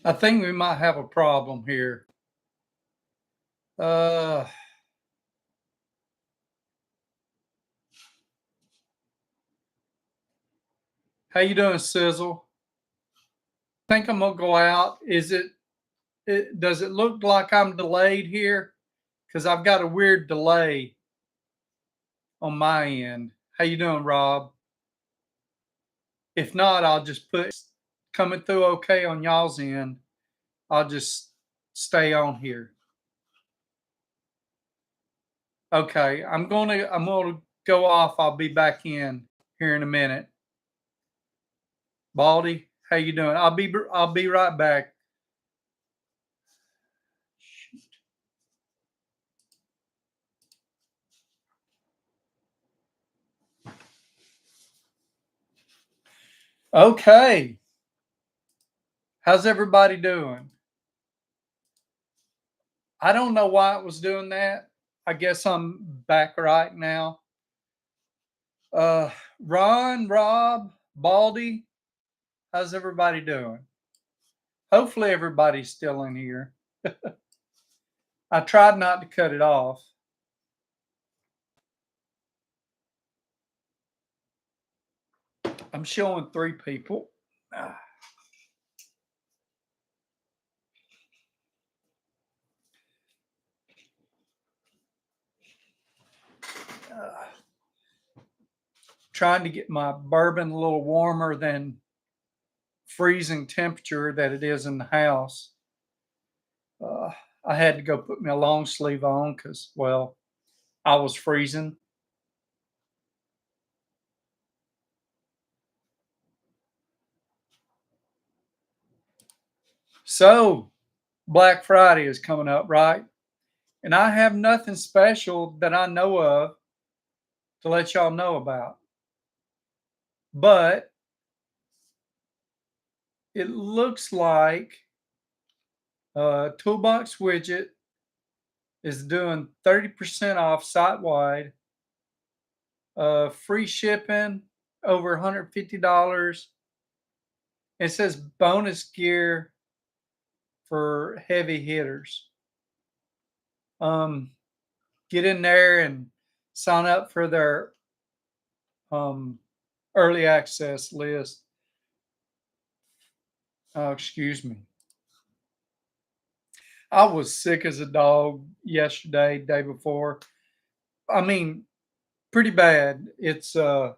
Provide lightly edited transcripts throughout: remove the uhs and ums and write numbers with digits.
I think we might have a problem here. Uh, how you doing, Sizzle? Think I'm gonna go out. Does it look like I'm delayed here? Because I've got a weird delay on my end. How you doing, Rob? If not, I'll just put coming through okay on y'all's end. I'll just stay on here. Okay, I'm gonna go off. I'll be back in here in a minute. Baldy, how you doing? I'll be right back. Okay, how's everybody doing? I don't know why it was doing that. I guess I'm back right now. Uh, Ron, Rob, Baldy, how's everybody doing? Hopefully everybody's still in here. I tried not to cut it off. I'm showing three people. Ah, trying to get my bourbon a little warmer than freezing temperature that it is in the house. Uh, I had to go put my long sleeve on because, well, I was freezing. So, Black Friday is coming up, right? And I have nothing special that I know of to let y'all know about. But it looks like Toolbox Widget is doing 30% off site wide, free shipping over $150. It says bonus gear for heavy hitters. Um, get in there and sign up for their um, early access list. Oh, excuse me. I was sick as a dog yesterday, day before. I mean, pretty bad. It's let's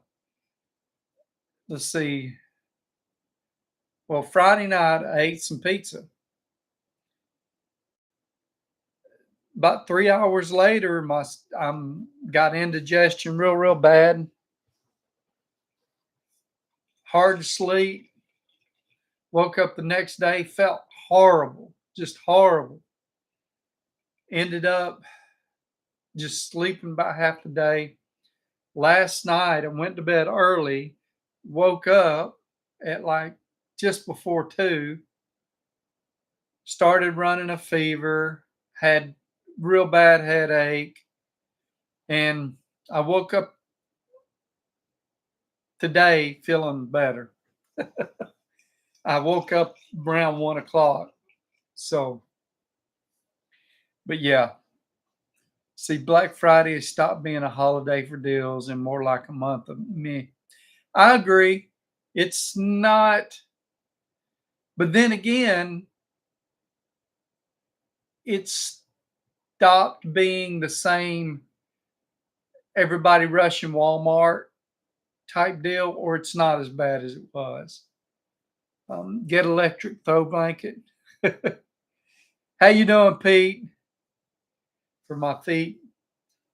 see. Well, Friday night I ate some pizza. About 3 hours later, my I'm got indigestion real bad. Hard to sleep. Woke up the next day, felt horrible, just horrible. Ended up just sleeping about half the day. Last night, I went to bed early, woke up at like just before 2, started running a fever, had real bad headache, and I woke up today feeling better. I woke up around 1 o'clock. So, but yeah, see, Black Friday has stopped being a holiday for deals and more like a month of me. I agree. It's not, but then again, it's stopped being the same everybody rushing Walmart type deal, or it's not as bad as it was. Get electric throw blanket. How you doing, Pete? For my feet.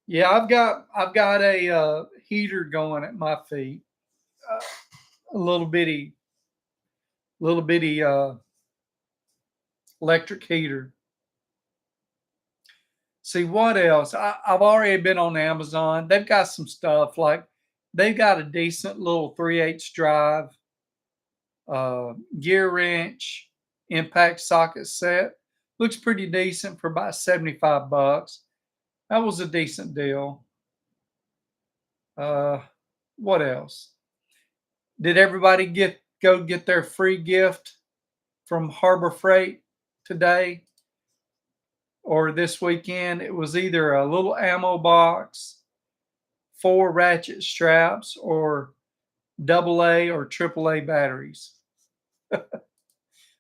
Yeah, I've got a heater going at my feet. A little bitty electric heater. See what else? I've already been on Amazon. They've got some stuff like they've got a decent little 3/8 drive, gear wrench, impact socket set. Looks pretty decent for about $75. That was a decent deal. Uh, what else? Did everybody get their free gift from Harbor Freight today or this weekend. It was either a little ammo box, 4 ratchet straps, or AA or AAA batteries.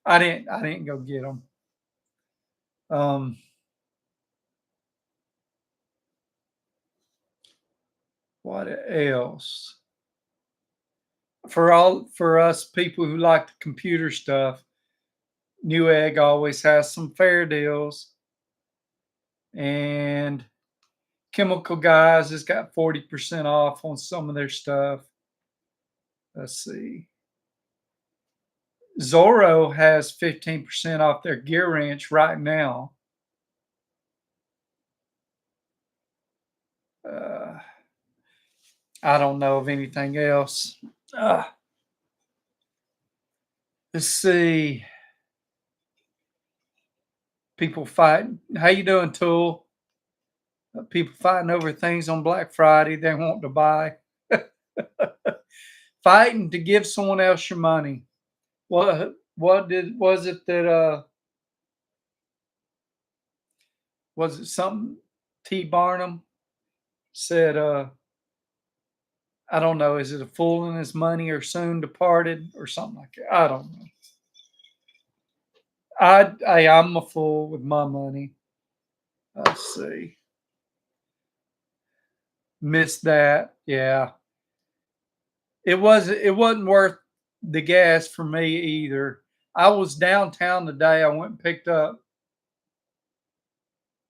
I didn't go get them. Um, what else? For us people who like the computer stuff, Newegg always has some fair deals, and Chemical Guys has got 40% off on some of their stuff. Let's see. Zorro has 15% off their Gear Wrench right now. Uh, I don't know of anything else. Let's see. People fighting. How you doing, Tool? People fighting over things on Black Friday they want to buy. Fighting to give someone else your money. What did was it that was it something T. Barnum said, I don't know, is it a fool and his money or soon departed or something like that? I don't know. I'm a fool with my money. Let's see. Missed that. Yeah. It wasn't worth the gas for me either. I was downtown today. I went and picked up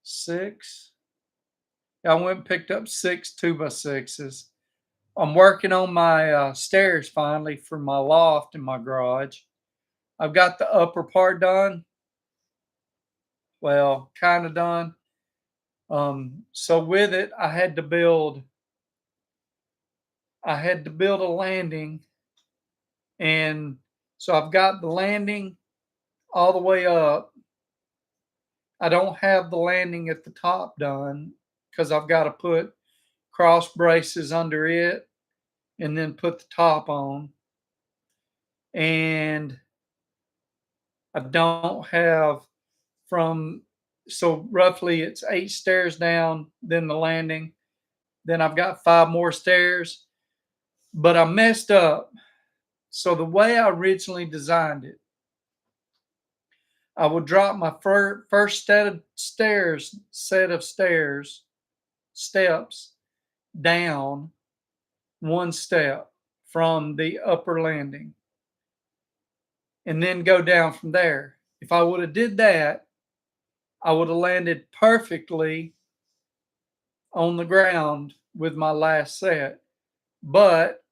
6. I went and picked up 6 2x6s. I'm working on my stairs finally for my loft in my garage. I've got the upper part done. Well, kind of done. So with it, I had to build a landing, and so I've got the landing all the way up. I don't have the landing at the top done because I've got to put cross braces under it and then put the top on. And I don't have from so roughly it's 8 stairs down, then the landing. Then I've got 5 more stairs, but I messed up. So the way I originally designed it, I would drop my first set of steps down 1 step from the upper landing and then go down from there. If I would have did that, I would have landed perfectly on the ground with my last set, but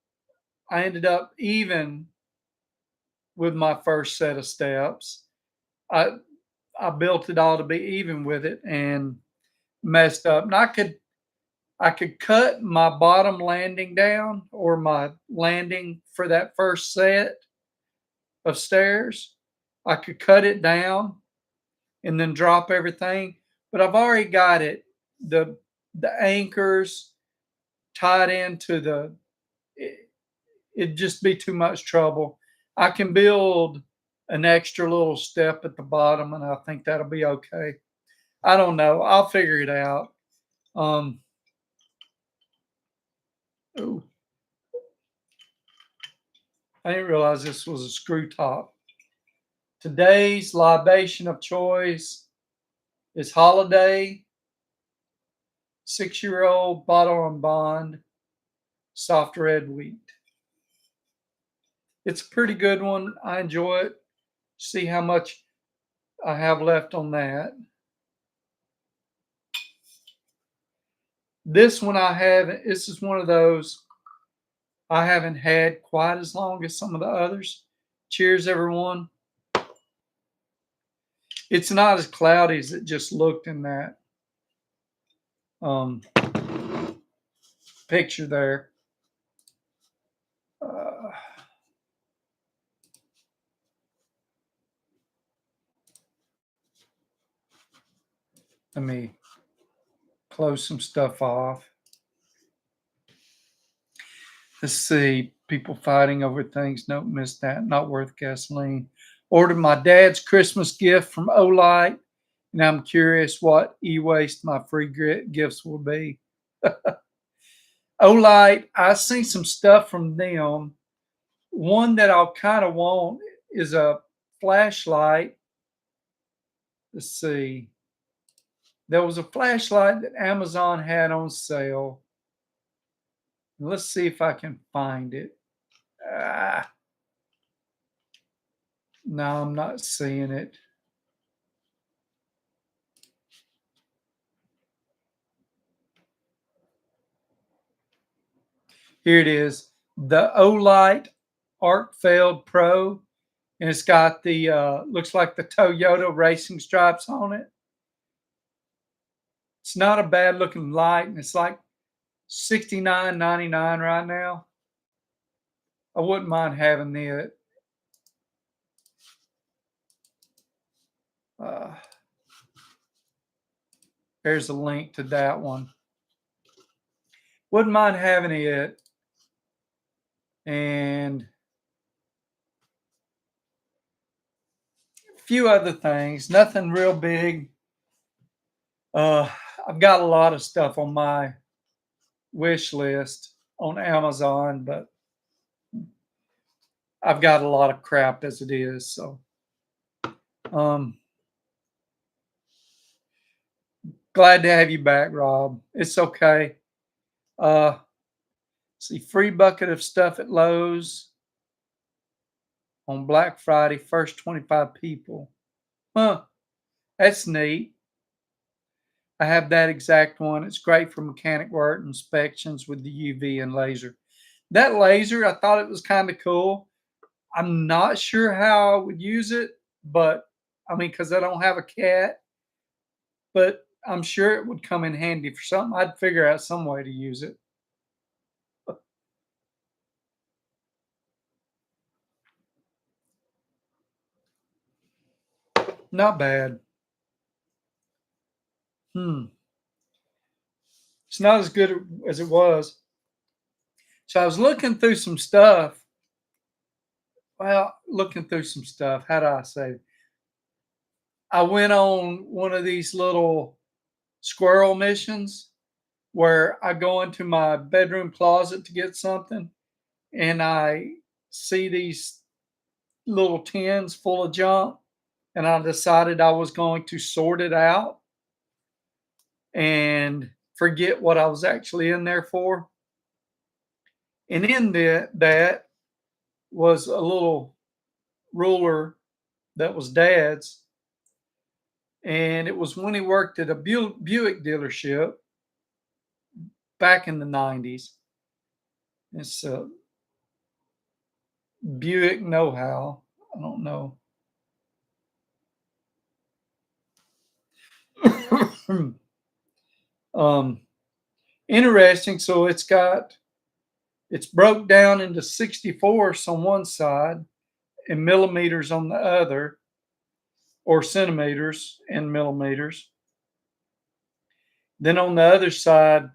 I ended up even with my first set of steps. I I built it all to be even with it and messed up. And I could cut my bottom landing down or my landing for that first set of stairs. I could cut it down and then drop everything, but I've already got it the anchors tied into it, it'd just be too much trouble. I can build an extra little step at the bottom and I think that'll be okay. I don't know. I'll figure it out. Um, ooh, I didn't realize this was a screw top. Today's libation of choice is Holiday 6-year-old bottle on bond soft red wheat. It's a pretty good one. I enjoy it. See how much I have left on that. This one I haven't. This is one of those I haven't had quite as long as some of the others. Cheers, everyone. It's not as cloudy as it just looked in that um, picture there. Uh, Let me close some stuff off. Let's see. People fighting over things. Nope, missed that. Not worth gasoline. Ordered my dad's Christmas gift from Olight, and I'm curious what e-waste my free gifts will be. Olight, I seen some stuff from them. One that I'll kind of want is a flashlight. Let's see. There was a flashlight that Amazon had on sale. Let's see if I can find it. Ah, no, I'm not seeing it. Here it is. The Olight Arcfeld Pro. And it's got the, looks like the Toyota racing stripes on it. It's not a bad looking light, and it's like $69.99 right now. I wouldn't mind having it. There's a link to that one. Wouldn't mind having it. And a few other things. Nothing real big. I've got a lot of stuff on my wish list on Amazon, but I've got a lot of crap as it is. So, glad to have you back, Rob. It's okay. See, free bucket of stuff at Lowe's on Black Friday, first 25 people. Huh, that's neat. I have that exact one. It's great for mechanic work inspections with the UV and laser. That laser, I thought it was kind of cool. I'm not sure how I would use it, but I mean, because I don't have a cat, but I'm sure it would come in handy for something. I'd figure out some way to use it. Not bad. It's not as good as it was. So I was looking through some stuff. Well, looking through some stuff. How do I say? I went on one of these little squirrel missions where I go into my bedroom closet to get something, and I see these little tins full of junk, and I decided I was going to sort it out and forget what I was actually in there for. And in that was a little ruler that was Dad's, and it was when he worked at a Buick dealership back in the 90s. It's a Buick know-how. I don't know. um, Interesting. So it's broke down into 64ths on one side and millimeters on the other, or centimeters and millimeters. Then on the other side,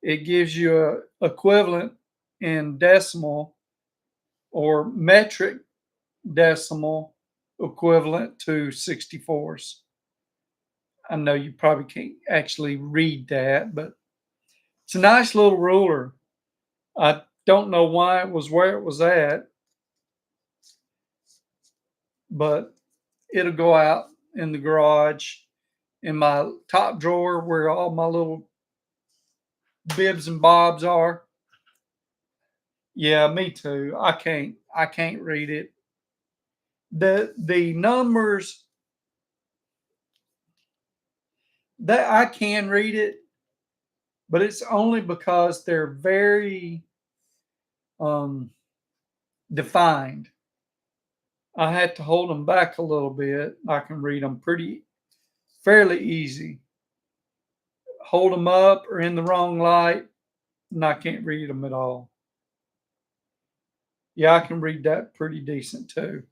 it gives you a equivalent in decimal or metric decimal equivalent to 64ths. I know you probably can't actually read that, but it's a nice little ruler. I don't know why it was where it was at, but it'll go out in the garage in my top drawer where all my little bibs and bobs are. Yeah, me too. I can't read it. The numbers that I can read it, but it's only because they're very um defined. I had to hold them back a little bit. I can read them fairly easy. Hold them up or in the wrong light, and I can't read them at all. Yeah, I can read that pretty decent too.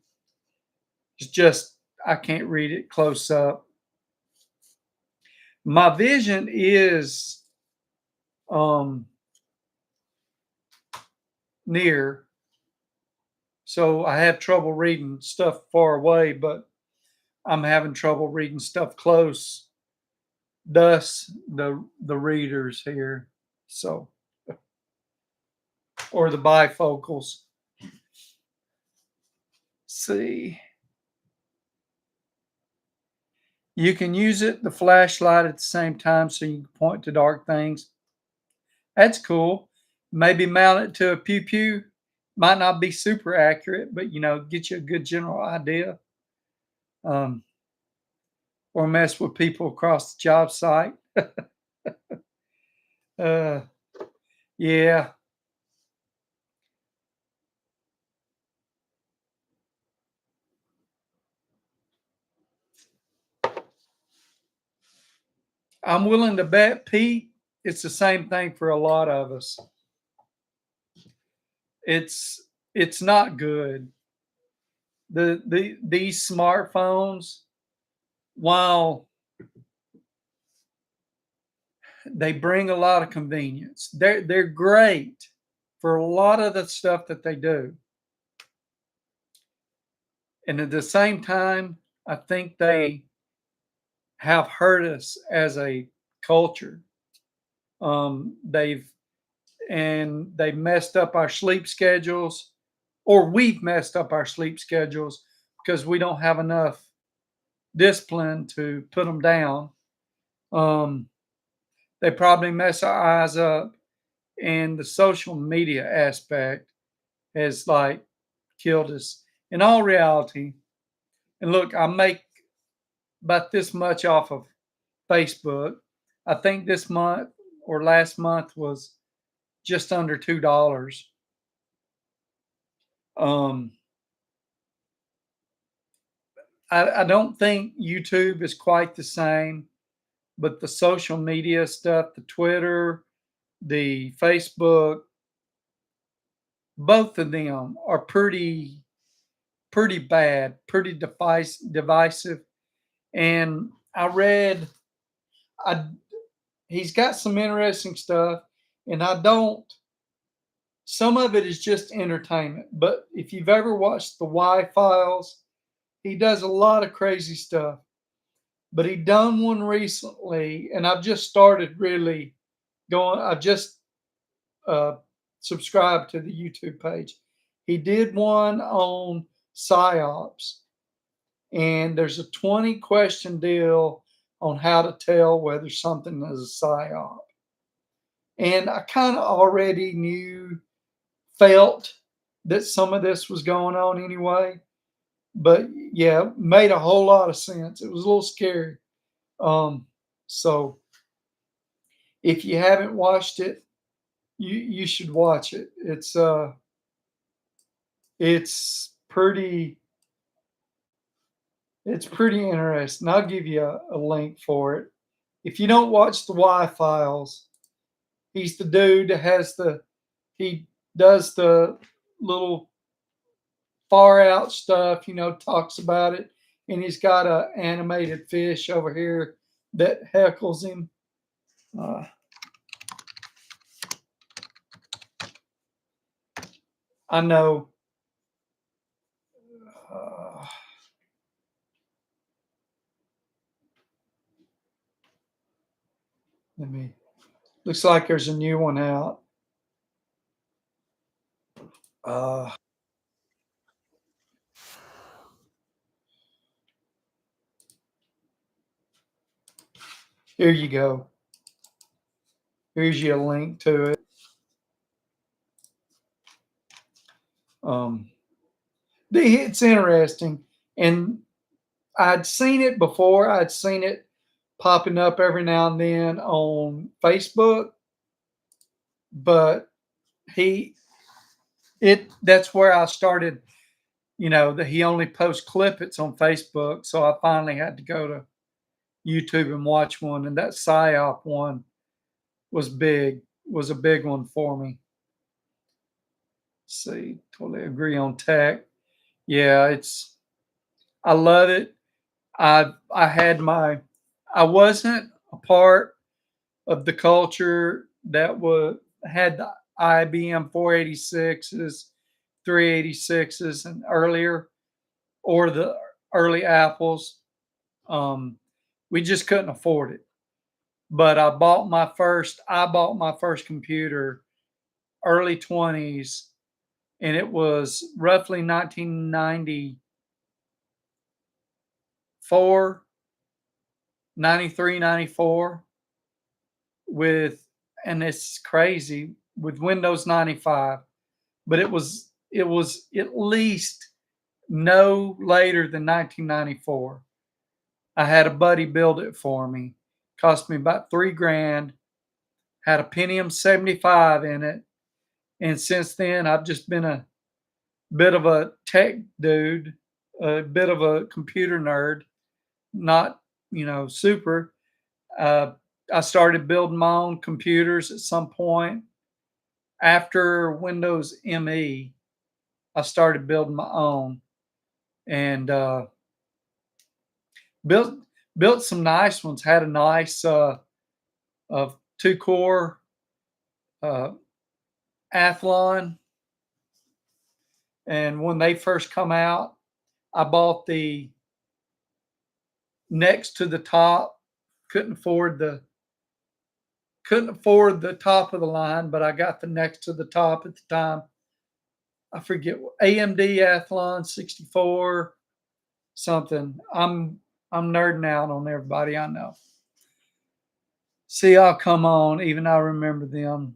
It's just I can't read it close up. My vision is um near, So I have trouble reading stuff far away, but I'm having trouble reading stuff close. Thus, the readers here, so or the bifocals. See, you can use it the flashlight at the same time, so you can point to dark things. That's cool. Maybe mount it to a pew pew. Might not be super accurate, but get you a good general idea. Um, or mess with people across the job site. Uh, yeah, I'm willing to bet, Pete, it's the same thing for a lot of us. It's it's not good. These smartphones, while they bring a lot of convenience, they're great for a lot of the stuff that they do. And at the same time, I think they have hurt us as a culture. They've they messed up our sleep schedules, or we've messed up our sleep schedules because we don't have enough discipline to put them down. Um, they probably mess our eyes up, and the social media aspect has like killed us. In all reality, and look, I make about this much off of Facebook. I think this month or last month was just under $2. Um, I don't think YouTube is quite the same, but the social media stuff, the Twitter, the Facebook, both of them are pretty bad, pretty divisive. And I read, I he's got some interesting stuff, and I don't. Some of it is just entertainment, but if you've ever watched the Y Files, he does a lot of crazy stuff. But he done one recently, and I've just started really going. I've just uh, subscribed to the YouTube page. He did one on psyops, and there's a 20-question deal on how to tell whether something is a psyop. And I kind of already felt that some of this was going on anyway. But yeah, made a whole lot of sense. It was a little scary. Um, so if you haven't watched it, you should watch it. It's pretty interesting. I'll give you a link for it. If you don't watch the Y Files, he's the dude that he does the little far out stuff, talks about it, and he's got a animated fish over here that heckles him. Uh, I know. Uh, let me. Looks like there's a new one out. Uh, Here you go. Here's your link to it. Um, it's interesting, and I'd seen it before. I'd seen it popping up every now and then on Facebook, but he that's where I started. That he only posts clippets on Facebook, so I finally had to go to YouTube and watch one, and that psyop one was a big one for me. Let's see, totally agree on tech. Yeah, I love it. I had I wasn't a part of the culture that had the IBM 486s, 386s and earlier, or the early Apples. Um, we just couldn't afford it. But I bought my first computer early 20s, and it was roughly 1994, 93, 94, with, and it's crazy, with Windows 95, but it was at least no later than 1994. I had a buddy build it for me. Cost me about 3 grand. Had a Pentium 75 in it. And since then, I've just been a bit of a tech dude, a bit of a computer nerd, not, super. Uh, I started building my own computers at some point. After Windows ME, I started building my own, and built built some nice ones. Had a nice of 2-core uh, Athlon, and when they first come out, I bought the next to the top. Couldn't afford the top of the line, but I got the next to the top at the time. I forget what AMD Athlon 64 something. I'm nerding out on everybody I know. See, I'll come on. Even I remember them.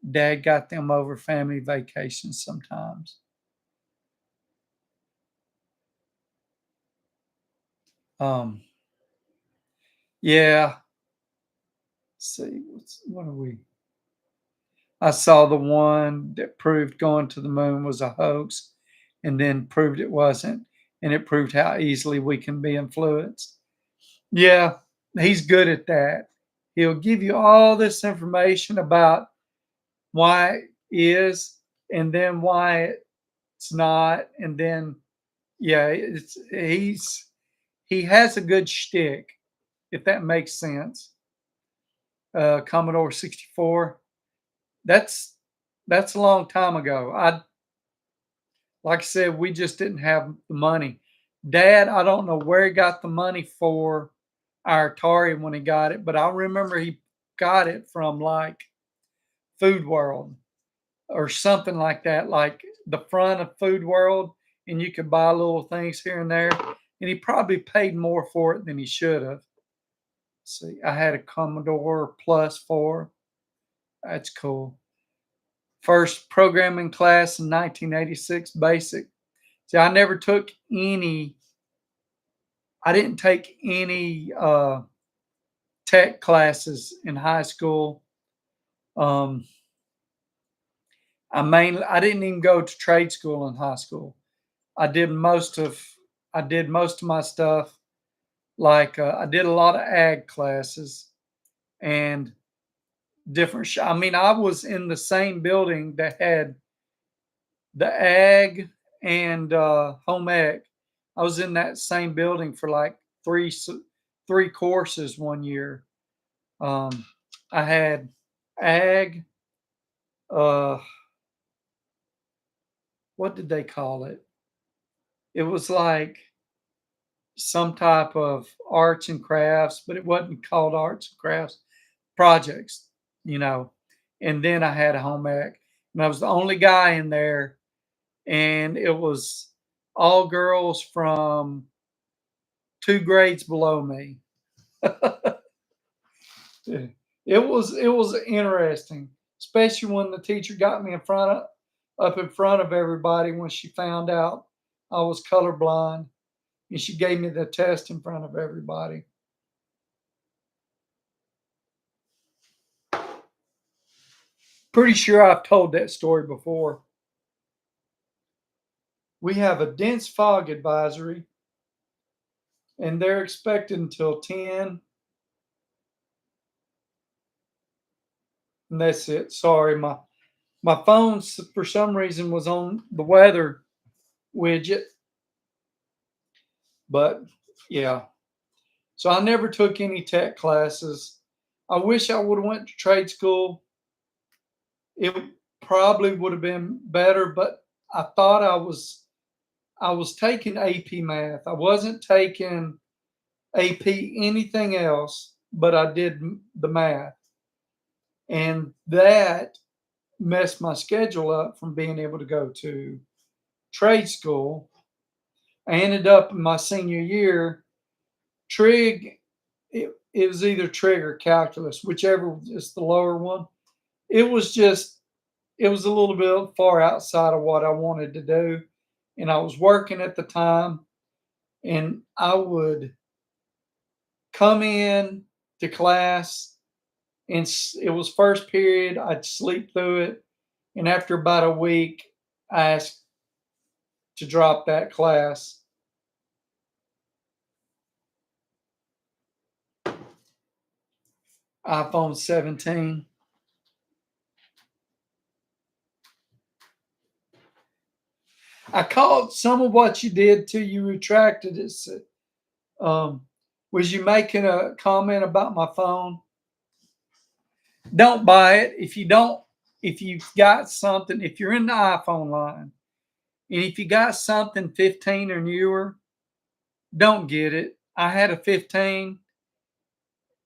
Dad got them over family vacations sometimes. Um, yeah. Let's see, what are we? I saw the one that proved going to the moon was a hoax, and then proved it wasn't, and it proved how easily we can be influenced. Yeah, he's good at that. He'll give you all this information about why it is, and then why it's not, and then yeah, he has a good shtick, if that makes sense. Commodore 64. That's that's a long time ago. Like I said, we just didn't have the money. Dad, I don't know where he got the money for our Atari when he got it, but I remember he got it from like Food World or something like that, like the front of Food World, and you could buy little things here and there. And he probably paid more for it than he should have. See, I had a Commodore Plus 4. That's cool. First programming class in 1986, basic. See, I didn't take any tech classes in high school. Um, I didn't even go to trade school in high school. I did most of I did most of my stuff, like I did a lot of ag classes and I mean, I was in the same building that had the ag and home ec. I was in that same building for like three courses one year. Um, I had ag. Uh, what did they call it? It was like some type of arts and crafts, but it wasn't called arts and crafts projects, you know. And then I had a home ec, and I was the only guy in there, and it was all girls from 2 grades below me. It was interesting, especially when the teacher got me up in front of everybody when she found out I was colorblind, and she gave me the test in front of everybody. Pretty sure I've told that story before. We have a dense fog advisory, and they're expected until 10, and that's it. Sorry, my phone for some reason was on the weather widget, but yeah. So I never took any tech classes. I wish I would have went to trade school. It probably would have been better, but I thought I was taking AP math. I wasn't taking AP anything else, but I did the math. And that messed my schedule up from being able to go to trade school. I ended up in my senior year, trig, it was either trig or calculus, whichever is the lower one. It was just, it was a little bit far outside of what I wanted to do. And I was working at the time, and I would come in to class, and it was first period. I'd sleep through it. And after about a week, I asked to drop that class. iPhone 17. I caught some of what you did till you retracted it. Um, was you making a comment about my phone? Don't buy it if you don't. If you've got something, if you're in the iPhone line, and if you got something 15 or newer, don't get it. I had a 15,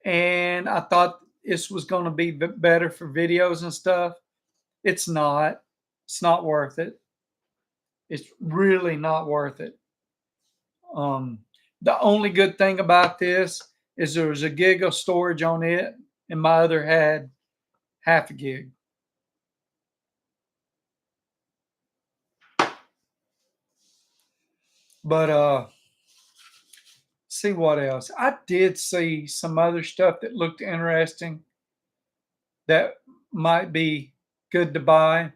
and I thought this was going to be better for videos and stuff. It's not. It's not worth it. It's really not worth it. Um, the only good thing about this is there was a gig of storage on it, and my other had half a gig. But see what else. I did see some other stuff that looked interesting that might be good to buy.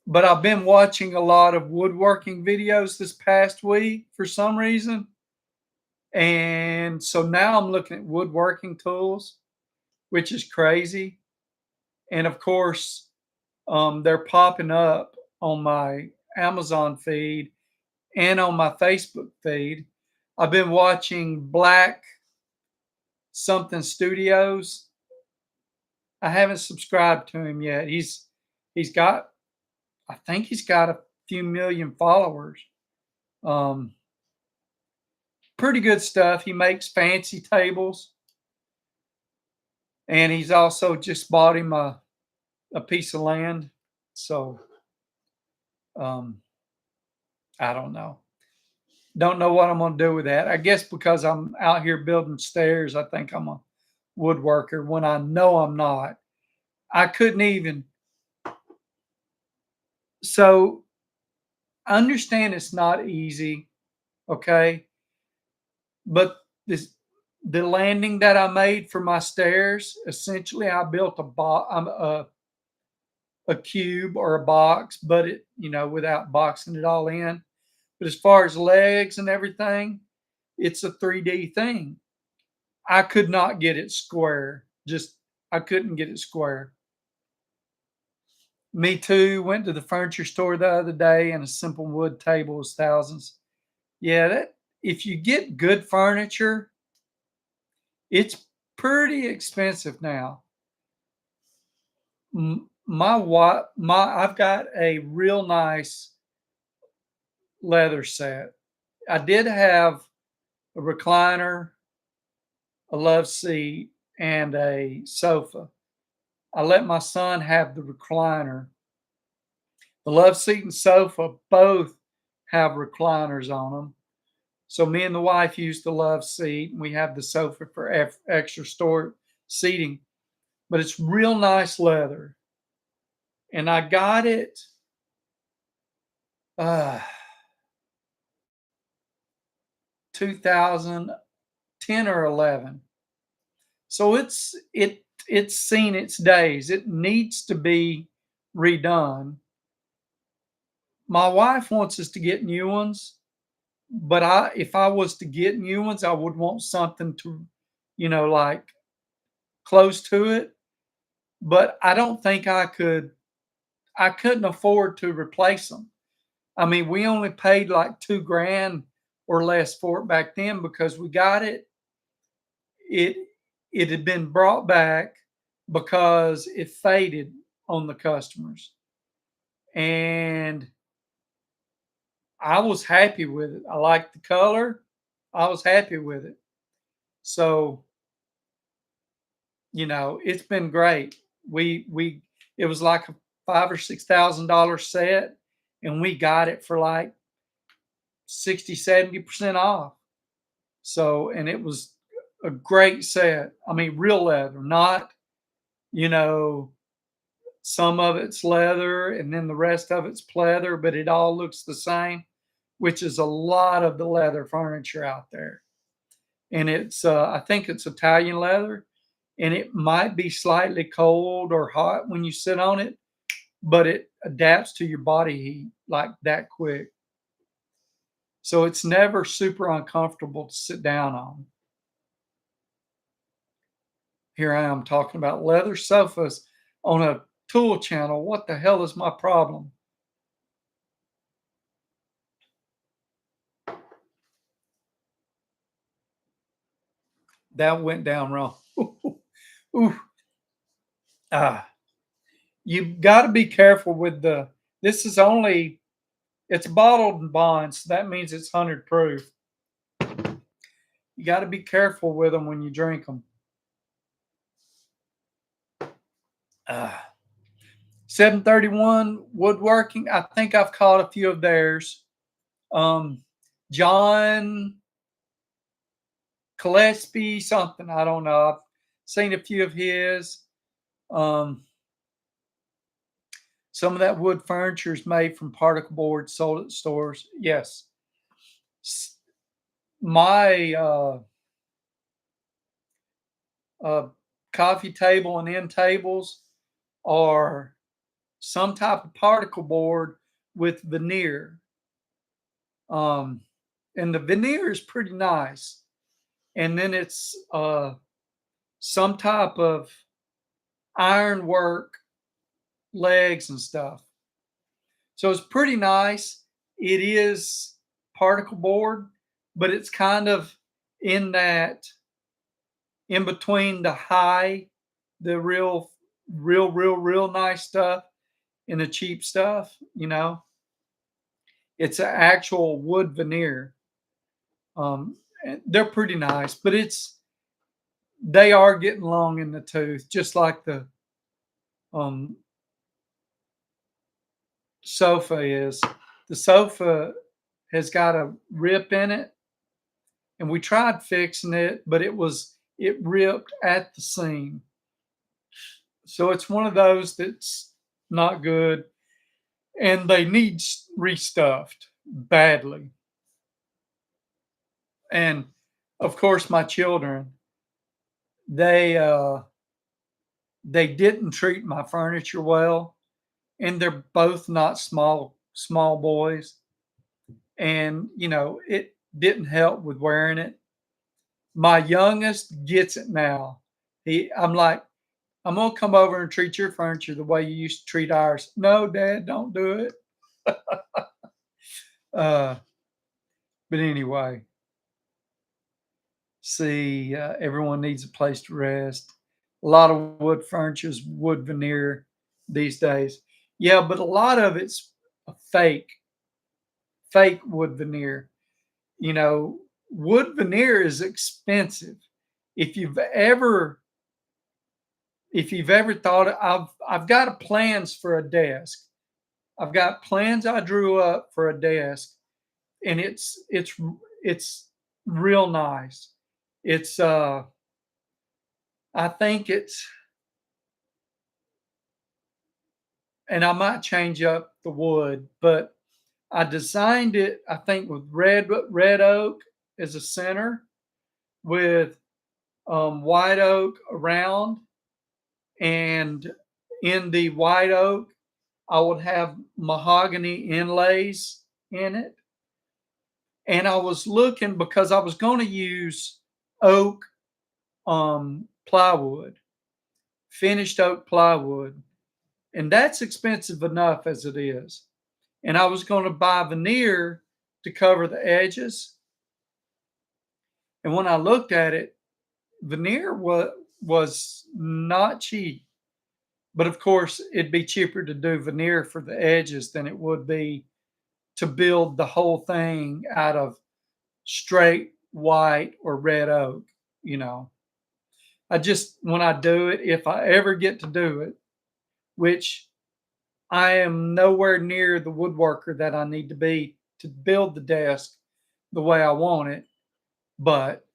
But I've been watching a lot of woodworking videos this past week for some reason. And so now I'm looking at woodworking tools, which is crazy. And of course, they're popping up on my Amazon feed and on my Facebook feed. I've been watching Black Something Studios. I haven't subscribed to him yet. He's got, I think he's got a few million followers. Um, Pretty good stuff. He makes fancy tables, and he's also just bought him a piece of land. So um, I don't know. Don't know what I'm going to do with that. I guess because I'm out here building stairs, I think I'm a woodworker when I know I'm not. I couldn't even. So I understand it's not easy, okay? But the landing that I made for my stairs, essentially, I built a cube or a box, but it without boxing it all in. But as far as legs and everything, it's a 3D thing. I could not get it square. Just I couldn't get it square. Me too. Went to the furniture store the other day, and a simple wood table was thousands. Yeah, that if you get good furniture, it's pretty expensive now. I've got a real nice leather set. I did have a recliner, a love seat, and a sofa. I let my son have the recliner. The love seat and sofa both have recliners on them. So me and the wife use the love seat, and we have the sofa for extra store seating. But it's real nice leather, and I got it. Uh, 2010 or 11. So it's seen its days. It needs to be redone. My wife wants us to get new ones, but if I was to get new ones, I would want something to, like close to it. But I don't think I couldn't afford to replace them. I mean, we only paid like 2 grand or less for it back then because we got it. It it had been brought back because it faded on the customers. and I was happy with it. I liked the color. I was happy with it. So, it's been great. We it was like a 5 or 6 thousand dollar set, and we got it for like 60, 70% off. So, and it was a great set. I mean, real leather, not, you know, some of it's leather and then the rest of it's pleather, but it all looks the same, which is a lot of the leather furniture out there. And I think it's Italian leather, and it might be slightly cold or hot when you sit on it, but it adapts to your body heat like that quick. So it's never super uncomfortable to sit down on. Here I am talking about leather sofas on a tool channel. What the hell is my problem? That went down wrong. Ooh, ah, you've got to be careful with this is only, it's bottled in bond, so that means it's 100 proof. You got to be careful with them when you drink them. 731 Woodworking. I think I've caught a few of theirs. Um, John Gillespie, something. I don't know. I've seen a few of his. Um, some of that wood furniture is made from particle board sold at stores. Yes. My uh, coffee table and end tables are some type of particle board with veneer. Um, and the veneer is pretty nice. And then it's some type of ironwork legs and stuff. So it's pretty nice. It is particle board, but it's kind of in that in between the real nice stuff and the cheap stuff. It's an actual wood veneer. And they're pretty nice, but they are getting long in the tooth, just like the um, sofa is. The sofa has got a rip in it, and we tried fixing it, but it ripped at the seam. So it's one of those that's not good, and they need restuffed badly. And of course, my children, they they didn't treat my furniture well, and they're both not small boys, and it didn't help with wearing it. My youngest gets it now. I'm like, I'm gonna come over and treat your furniture the way you used to treat ours. No, Dad, don't do it. uh but anyway, see, everyone needs a place to rest. A lot of wood furniture is wood veneer these days. Yeah, but a lot of it's a fake wood veneer. You know, wood veneer is expensive. If you've ever if you've ever thought, I've got plans for a desk. I've got plans I drew up for a desk, and it's real nice. It's I think it's and I might change up the wood, but I designed it, I think, with red oak as a center, with white oak around, and in the white oak, I would have mahogany inlays in it. And I was looking because I was going to use oak plywood, finished oak plywood, and that's expensive enough as it is. And I was going to buy veneer to cover the edges. And when I looked at it, veneer was not cheap. But of course, it'd be cheaper to do veneer for the edges than it would be to build the whole thing out of straight white or red oak, you know. I just when I do it, if I ever get to do it, which I am nowhere near the woodworker that I need to be to build the desk the way I want it, but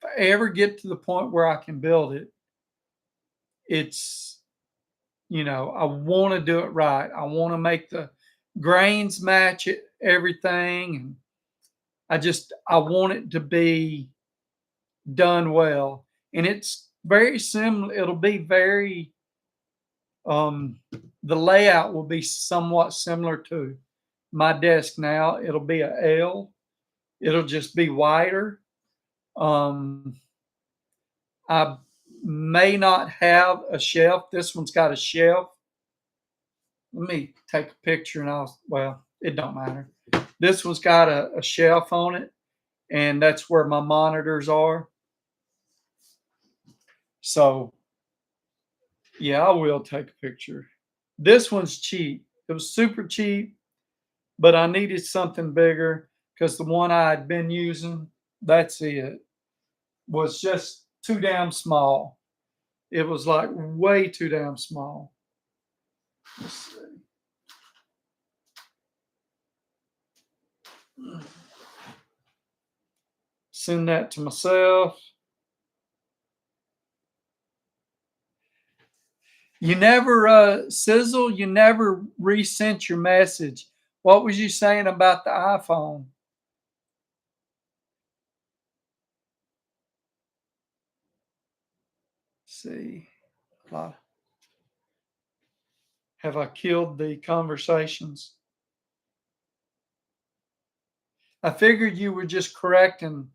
if I ever get to the point where I can build it, it's I want to do it right. I want to make the grains match it, everything, and I want it to be done well. And it's very similar. It'll be very um the layout will be somewhat similar to my desk now. It'll be a L. It'll just be wider. Um I may not have a shelf. This one's got a shelf. Let me take a picture and it don't matter. This one's got a shelf on it, and that's where my monitors are. So, yeah, I will take a picture. This one's cheap. It was super cheap, but I needed something bigger because the one I had been using, that's it, was just too damn small. It was like way too damn small. Let's see. Send that to myself. You never Sizzle, you never resent your message. What was you saying about the iPhone? Let's see. Have I killed the conversations? I figured you were just correcting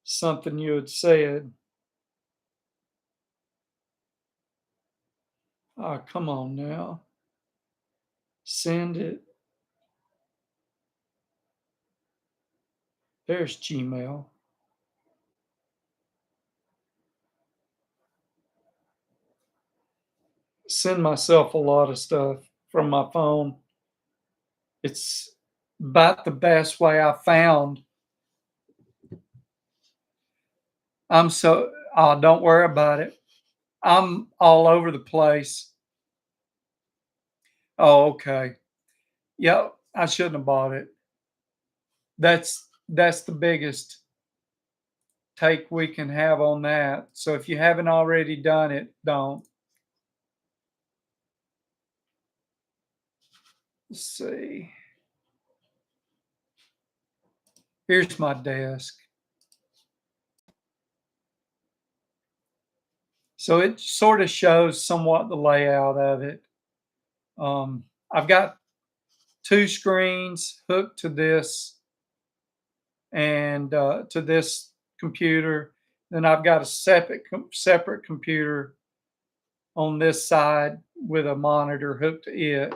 something you had said. Oh, come on now. Send it. There's Gmail. Send myself a lot of stuff from my phone. It's about the best way I found. Don't worry about it. I'm all over the place. Oh, okay. Yep, I shouldn't have bought it. That's the biggest take we can have on that. So if you haven't already done it, don't. Let's see. Here's my desk. So it sort of shows somewhat the layout of it. I've got two screens hooked to this and to this computer. Then I've got a separate computer on this side with a monitor hooked to it.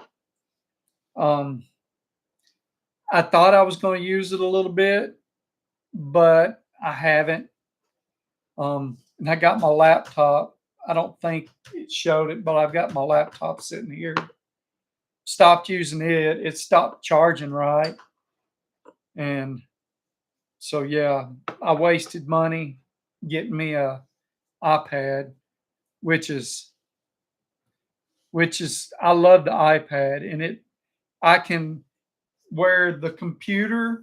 Um, I thought I was going to use it a little bit, but I haven't. And I got my laptop. I don't think it showed it, but I've got my laptop sitting here. Stopped using it. It stopped charging right. And so, yeah, I wasted money getting me a iPad, which is I love the iPad, and I can where the computer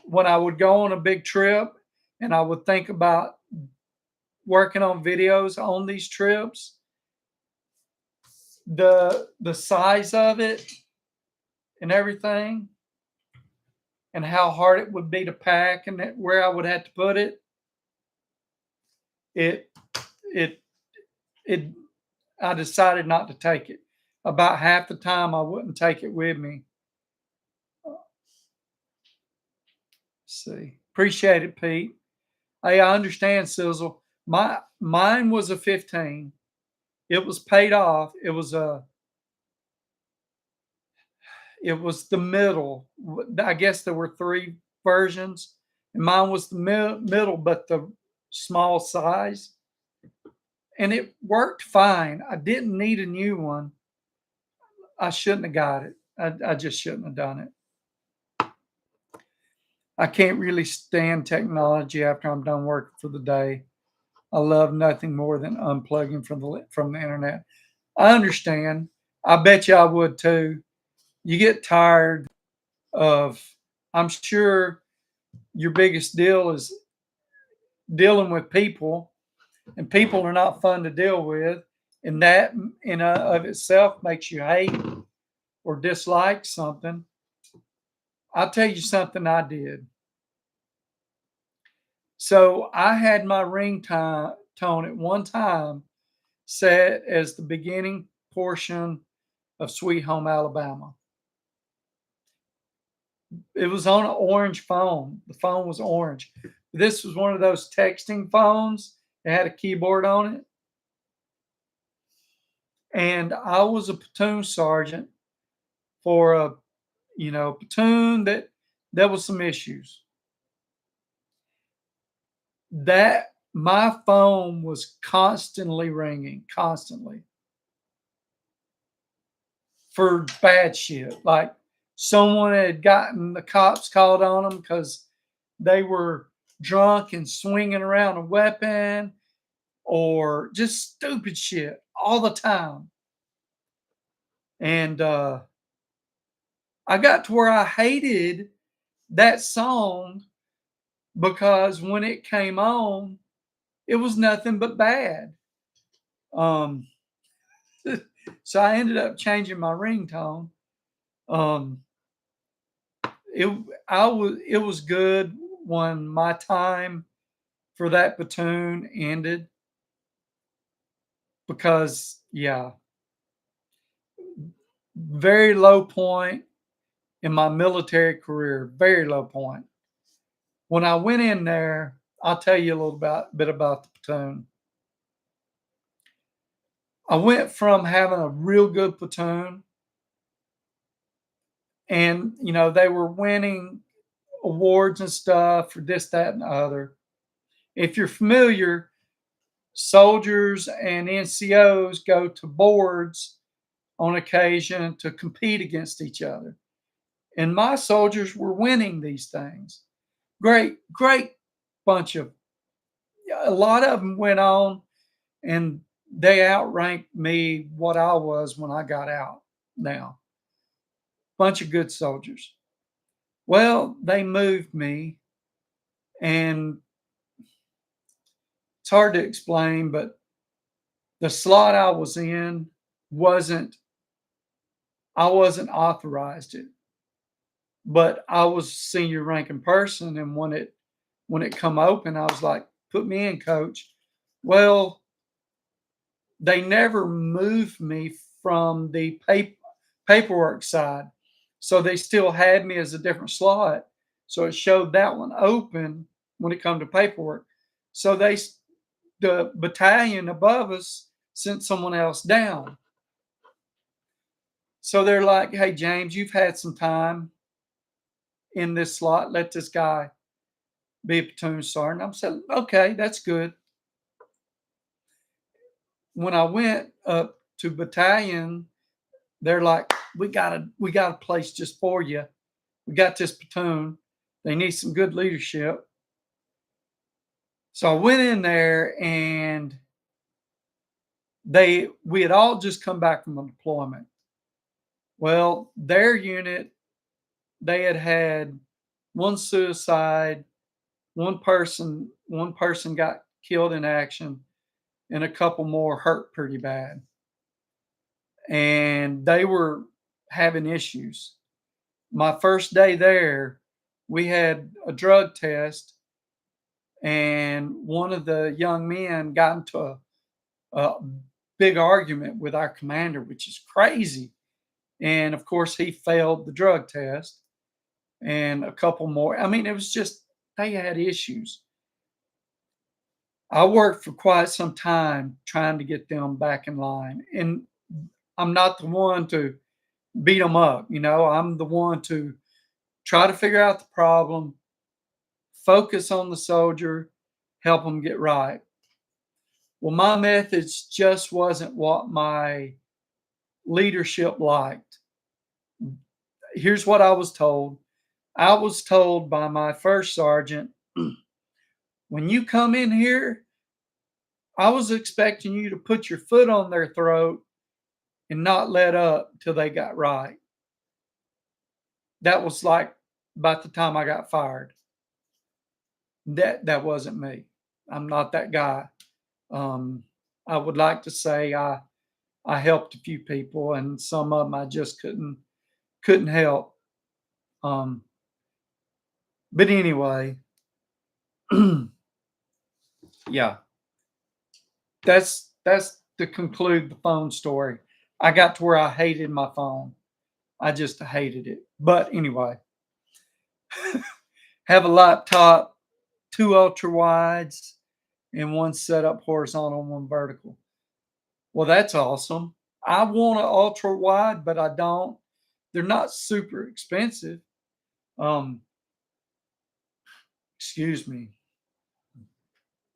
when I would go on a big trip and I would think about working on videos on these trips, the size of it and everything and how hard it would be to pack and where I would have to put it, it it it I decided not to take it. About half the time I wouldn't take it with me. Let's see. Appreciate it, Pete. Hey, I understand, Sizzle. Mine was a 15. It was paid off. It was the middle. I guess there were three versions, and mine was the middle, but the small size. and it worked fine. I didn't need a new one. I shouldn't have got it. I just shouldn't have done it. I can't really stand technology after I'm done working for the day. I love nothing more than unplugging from the internet. I understand. I bet you I would too. You get tired of, I'm sure your biggest deal is dealing with people, and people are not fun to deal with. And that in of itself makes you hate or dislike something. I'll tell you something I did. So I had my ringtone at one time set as the beginning portion of Sweet Home Alabama. It was on an orange phone. The phone was orange. This was one of those texting phones. It had a keyboard on it. And I was a platoon sergeant for a, platoon that there was some issues. That my phone was constantly ringing, constantly for bad shit. Like someone had gotten the cops called on them because they were drunk and swinging around a weapon or just stupid shit all the time. And I got to where I hated that song because when it came on, it was nothing but bad. Um, so I ended up changing my ringtone. Um, it was good when my time for that platoon ended because yeah, very low point in my military career, very low point. When I went in there, I'll tell you a bit about the platoon. I went from having a real good platoon, and they were winning awards and stuff for this, that, and the other. If you're familiar, soldiers and NCOs go to boards on occasion to compete against each other. And my soldiers were winning these things. Great, great bunch of, a lot of them went on and they outranked me what I was when I got out now. Bunch of good soldiers. Well, they moved me, and it's hard to explain, but the slot I was in wasn't, I wasn't authorized it, but I was senior ranking person. And when it come open, I was like, put me in, coach. Well, they never moved me from the paperwork side. So they still had me as a different slot. So it showed that one open when it come to paperwork. So the battalion above us sent someone else down. So they're like, hey, James, you've had some time in this slot. Let this guy be a platoon sergeant. I'm saying, okay, that's good. When I went up to battalion, they're like, we got a place just for you. We got this platoon. They need some good leadership. So I went in there, and we had all just come back from a deployment. Well, their unit, they had one suicide, one person got killed in action, and a couple more hurt pretty bad. And they were having issues. My first day there, we had a drug test, and one of the young men got into a big argument with our commander, which is crazy. And of course, he failed the drug test, and a couple more. I mean, it was just, they had issues. I worked for quite some time trying to get them back in line. And I'm not the one to beat them up. I'm the one to try to figure out the problem, focus on the soldier, help them get right. Well, my methods just wasn't what my leadership liked. Here's what I was told. I was told by my first sergeant, when you come in here, I was expecting you to put your foot on their throat and not let up till they got right. That was like about the time I got fired. That wasn't me. I'm not that guy. Um, I would like to say I helped a few people, and some of them I just couldn't help. Um, but anyway, yeah, that's to conclude the phone story. I got to where I hated my phone. I just hated it. But anyway, have a laptop, two ultra wides, and one set up horizontal, one vertical. Well, that's awesome. I want an ultra wide, but I don't. They're not super expensive. Um, excuse me.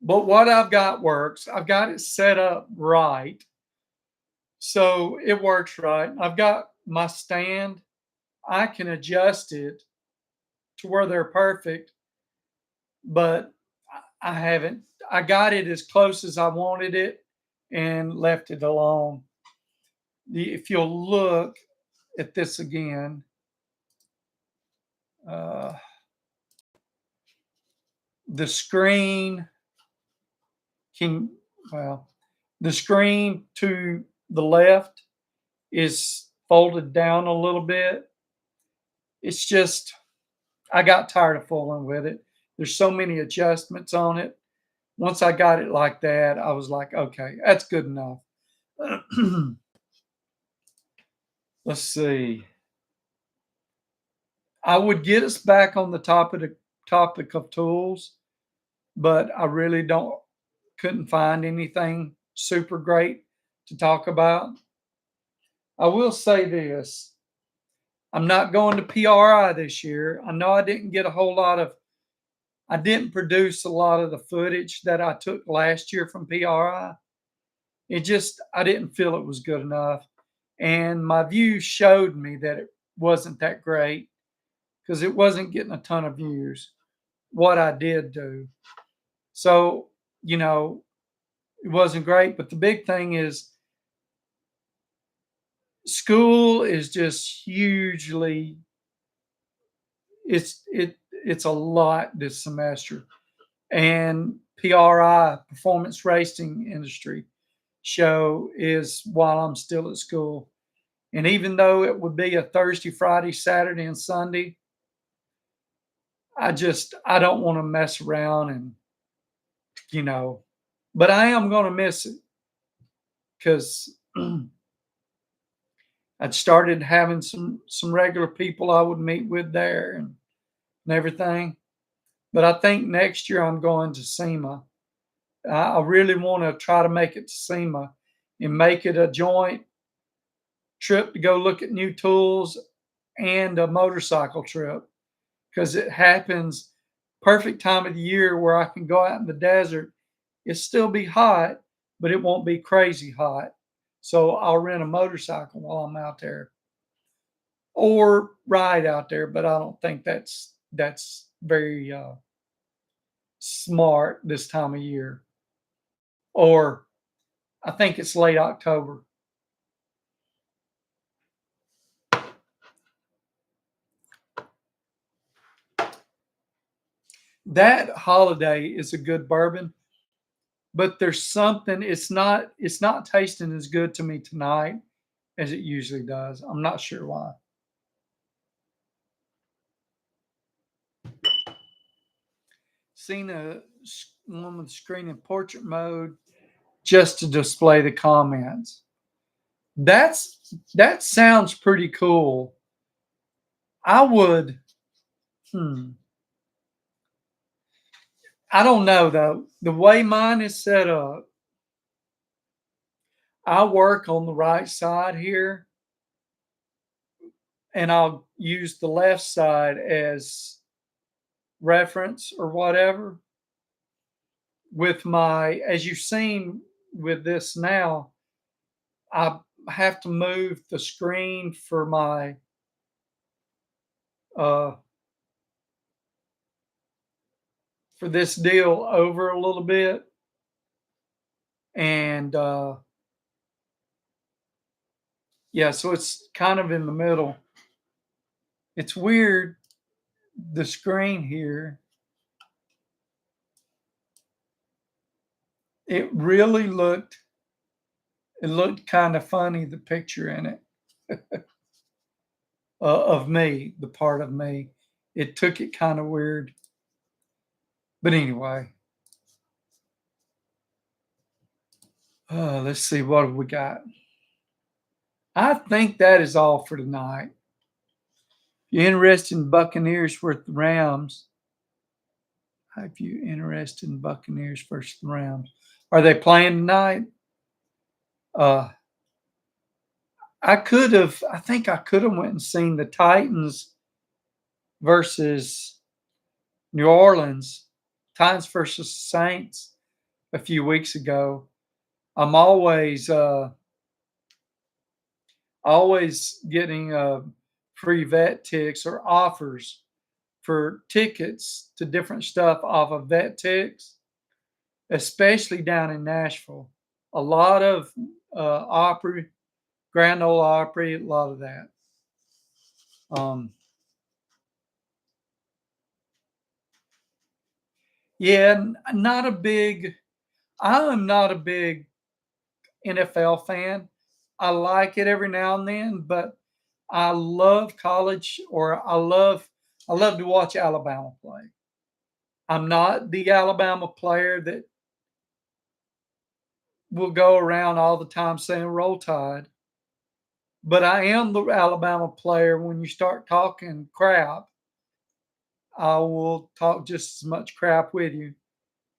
But what I've got works. I've got it set up right. So it works right. I've got my stand. I can adjust it to where they're perfect, but I haven't. I got it as close as I wanted it and left it alone. If you'll look at this again, uh, the screen can, well, the screen to the left is folded down a little bit. It's just, I got tired of fooling with it. There's so many adjustments on it. Once I got it like that, I was like, okay, that's good enough. Let's see. I would get us back on the topic of tools, but I really don't couldn't find anything super great to talk about. I will say this. I'm not going to PRI this year. I know I didn't get a whole lot of I didn't produce a lot of the footage that I took last year from PRI. It just I didn't feel it was good enough. And my views showed me that it wasn't that great because it wasn't getting a ton of views. What I did do. So, you know, it wasn't great. But the big thing is school is just hugely it's a lot this semester. And PRI, Performance Racing Industry show, is while I'm still at school. And even though it would be a Thursday, Friday, Saturday, and Sunday, I don't want to mess around and you know, but I am going to miss it because I'd started having some regular people I would meet with there and everything. But I think next year I'm going to SEMA. I really want to try to make it to SEMA and make it a joint trip to go look at new tools and a motorcycle trip because it happens perfect time of the year where I can go out in the desert. It still be hot, but it won't be crazy hot. So I'll rent a motorcycle while I'm out there or ride out there, but I don't think that's very smart this time of year. Or I think it's late October. That holiday is a good bourbon, but there's something it's not tasting as good to me tonight as it usually does. I'm not sure why. Seen a one with screen in portrait mode just to display the comments. That sounds pretty cool. I would hmm. I don't know though. The way mine is set up, I work on the right side here and I'll use the left side as reference or whatever with my as you've seen with this now, I have to move the screen for my uh for this deal over a little bit, and yeah, so it's kind of in the middle. It's weird, the screen here. It really looked kind of funny, the picture in it, of me, the part of me. It took it kind of weird. But anyway, let's see, what have we got? I think that is all for tonight. If you're interested in Buccaneers versus the Rams, if you're interested in Buccaneers versus the Rams, are they playing tonight? Uh, I think I could have went and seen the Titans versus New Orleans, Titans versus Saints a few weeks ago. I'm always getting free vet ticks or offers for tickets to different stuff off of vet ticks, especially down in Nashville. A lot of Opry, Grand Ole Opry, a lot of that. Yeah, not a big. I am not a big NFL fan. I like it every now and then, but I love college, or I love to watch Alabama play. I'm not the Alabama player that will go around all the time saying "Roll Tide," but I am the Alabama player. When you start talking crap, I will talk just as much crap with you,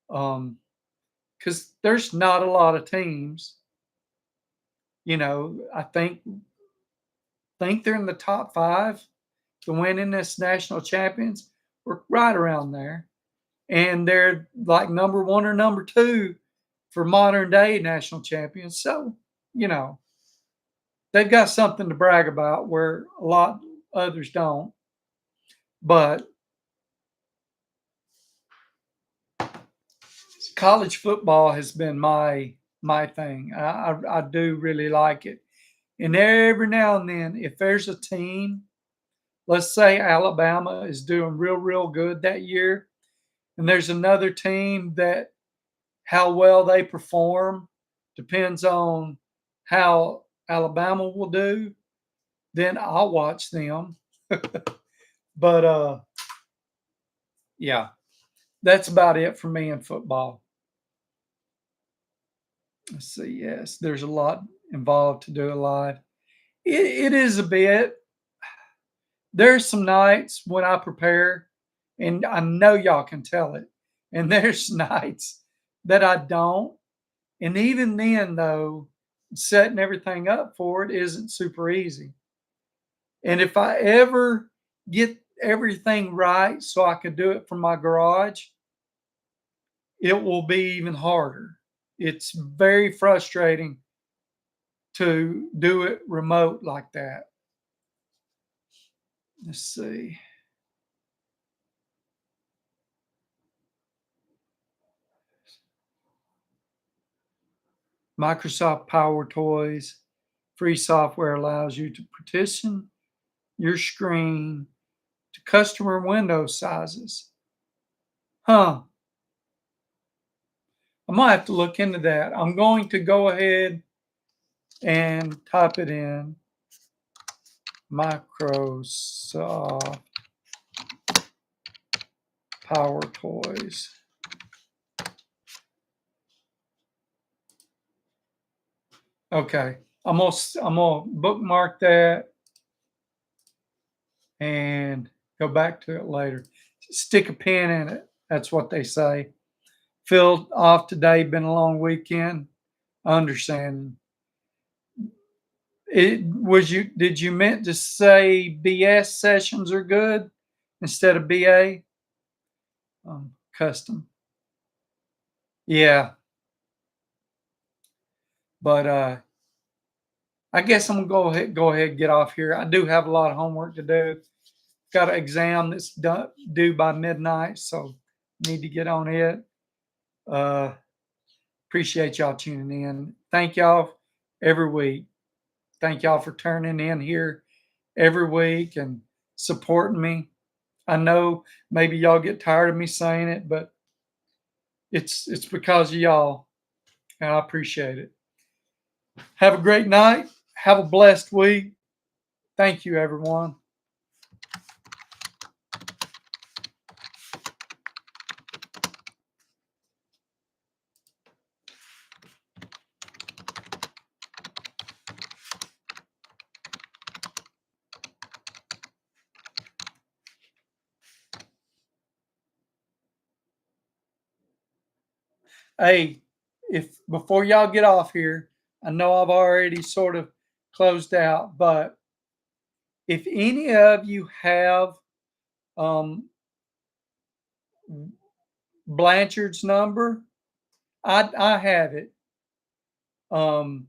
because there's not a lot of teams. I think they're in the top five to winning this national champions. We're right around there, and they're like number one or number two for modern day national champions. So you know they've got something to brag about where a lot others don't. But college football has been my thing. I do really like it. And every now and then, if there's a team, let's say Alabama is doing real good that year, and there's another team that how well they perform depends on how Alabama will do, then I'll watch them. But yeah, that's about it for me in football. Let's see. Yes, there's a lot involved to do it live. It is a bit. There's some nights when I prepare, and I know y'all can tell it. And there's nights that I don't. And even then, though, setting everything up for it isn't super easy. And if I ever get everything right so I could do it from my garage, it will be even harder. It's very frustrating to do it remote like that. Let's see. Microsoft Power Toys free software allows you to partition your screen to customer window sizes. Huh. I might have to look into that. I'm going to go ahead and type it in. Microsoft Power Toys. Okay. I'm gonna bookmark that and go back to it later. Stick a pin in it. That's what they say. Phil off today, been a long weekend. Understanding. It was you did you meant to say BS sessions are good instead of BA? Custom. Yeah. But I guess I'm gonna go ahead and get off here. I do have a lot of homework to do. Got an exam that's due by midnight, so need to get on it. Uh, Appreciate y'all tuning in. Thank y'all every week. Thank y'all for turning in here every week and supporting me. I know maybe y'all get tired of me saying it, but it's because of y'all, and I appreciate it. Have a great night. Have a blessed week. Thank you, everyone. Hey, if before y'all get off here, I know I've already sort of closed out, but if any of you have um, Blanchard's number, I have it, um,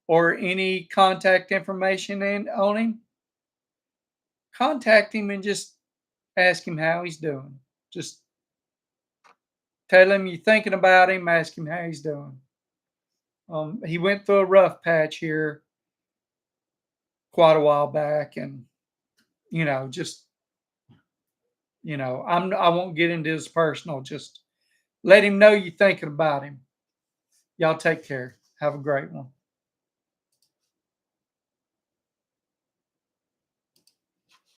or any contact information on him, contact him and just ask him how he's doing. Just tell him you're thinking about him. Ask him how he's doing. He went through a rough patch here quite a while back, and just I won't get into his personal. Just let him know you're thinking about him. Y'all take care. Have a great one.